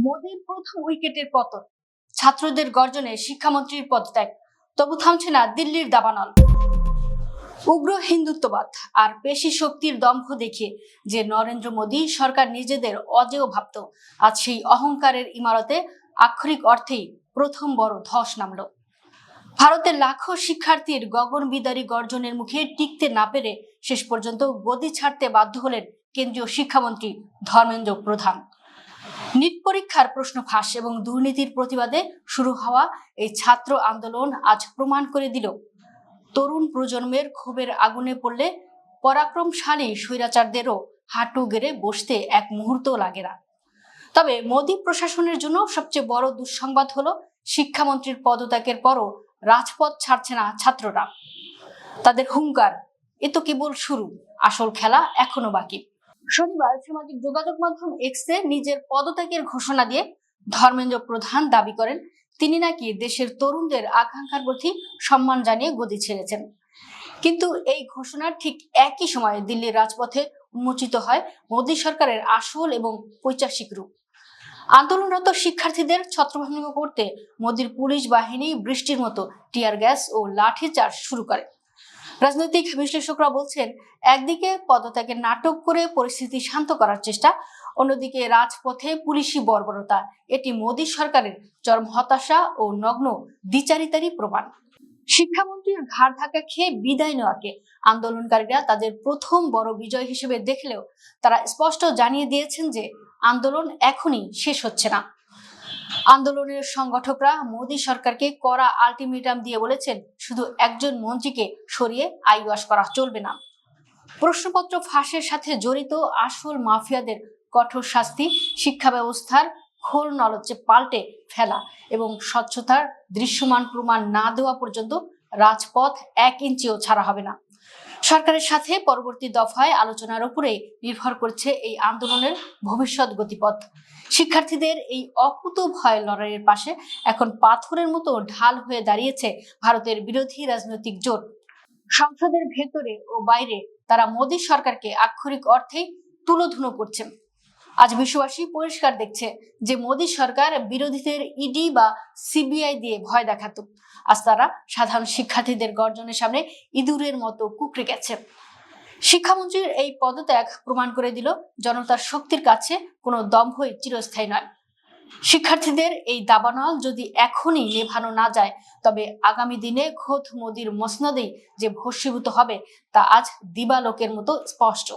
মোদির প্রথম উইকেটের পতন, ছাত্রদের গর্জনে শিক্ষামন্ত্রীর পদত্যাগ, তবু থামছে না দিল্লির দাবানল। উগ্র হিন্দুত্ববাদ আর পেশি শক্তির দম্ভ দেখিয়ে যে নরেন্দ্র মোদী সরকার নিজেদের অজেয় ভাবত, আজ সেই অহংকারের ইমারতে আক্ষরিক অর্থেই প্রথম বড় ধস নামল। ভারতের লাখো শিক্ষার্থীর গগনবিদারী গর্জনের মুখে টিকতে না পেরে শেষ পর্যন্ত গদি ছাড়তে বাধ্য হলেন কেন্দ্রীয় শিক্ষামন্ত্রী ধর্মেন্দ্র প্রধান। নিট পরীক্ষার প্রশ্ন ফাঁস এবং দুর্নীতির প্রতিবাদে শুরু হওয়া এই ছাত্র আন্দোলন আজ প্রমাণ করে দিল, তরুণ প্রজন্মের ক্ষোভের আগুনে পড়লে পরাক্রমশালী স্বৈরাচারদেরও হাঁটু গেড়ে বসতে এক মুহূর্ত লাগে না। তবে মোদী প্রশাসনের জন্য সবচেয়ে বড় দুঃসংবাদ হলো শিক্ষামন্ত্রীর পদত্যাগের পরও রাজপথ ছাড়ছে না ছাত্ররা। তাদের হুঙ্কার, এ তো কেবল শুরু, আসল খেলা এখনো বাকি। শনিবার সামাজিক যোগাযোগ মাধ্যম এক্সে নিজের পদত্যাগের ঘোষণা দিয়ে ধর্মেন্দ্র প্রধান দাবি করেন তিনি নাকি দেশের তরুণদের আকাঙ্ক্ষার প্রতি সম্মান জানিয়ে গদি ছেড়েছেন। কিন্তু এই ঘোষণার ঠিক একই সময়ে দিল্লির রাজপথে উন্মোচিত হয় মোদী সরকারের আসল এবং পৈশাচিক রূপ। আন্দোলনরত শিক্ষার্থীদের ছত্রভঙ্গ করতে মোদীর পুলিশ বাহিনী বৃষ্টির মতো টিয়ার গ্যাস ও লাঠিচার্জ শুরু করে। রাজনৈতিক বিশ্লেষকরা বলছেন, একদিকে পদত্যাগের নাটক করে পরিস্থিতি শান্ত করার চেষ্টা, অন্যদিকে রাজপথে পুলিশি বর্বরতা। এটি মোদী সরকারের চরম হতাশা ও নগ্ন দ্বিচারিতারই প্রমাণ। শিক্ষামন্ত্রীর ঘাড় ধাক্কা খেয়ে বিদায় নেওয়াকে আন্দোলনকারীরা তাদের প্রথম বড় বিজয় হিসেবে দেখলেও তারা স্পষ্ট জানিয়ে দিয়েছেন যে আন্দোলন এখনই শেষ হচ্ছে না। আন্দোলনের সংগঠকরা মোদী সরকারকে কড়া আলটিমেটাম দিয়ে বলেছেন, শুধু একজন মন্ত্রীকে সরিয়ে আইওয়াশ করা চলবে না। প্রশ্নপত্র ফাঁসের সাথে জড়িত আসল মাফিয়াদের কঠোর শাস্তি, শিক্ষা ব্যবস্থার খোল নলচে পাল্টে ফেলা এবং স্বচ্ছতার দৃশ্যমান প্রমাণ না দেওয়া পর্যন্ত রাজপথ 1 ইঞ্চিও ছাড়া হবে না। সরকারের সাথে পরবর্তী দফায় আলোচনার উপরে নির্ভর করছে এই আন্দোলনের ভবিষ্যৎ গতিপথ। শিক্ষার্থীদের এই অকুতোভয় লড়াইয়ের পাশে এখন পাথরের মতো ঢাল হয়ে দাঁড়িয়েছে ভারতের বিরোধী রাজনৈতিক জোট। সংসদের ভেতরে ও বাইরে তারা মোদী সরকারকে আক্ষরিক অর্থেই তুলোধুনো করছে। আজ বিশ্ববাসী পরিষ্কার দেখছে যে মোদী সরকার বিরোধীদের ইডি বা সিবিআই দিয়ে ভয় দেখাতো, আজ তারা সাধারণ শিক্ষার্থীদের গর্জনের সামনে ইঁদুরের মতো কুঁকড়ে গেছে। শিক্ষামন্ত্রীর এই পদত্যাগ প্রমাণ করে দিল, জনতার শক্তির কাছে কোনো দম্ভই চিরস্থায়ী নয়। শিক্ষার্থীদের এই দাবানল যদি এখনই নেভানো না যায়, তবে আগামী দিনে খোদ মোদীর মসনদেই যে ভস্মীভূত হবে তা আজ দিবালোকের মতো স্পষ্ট।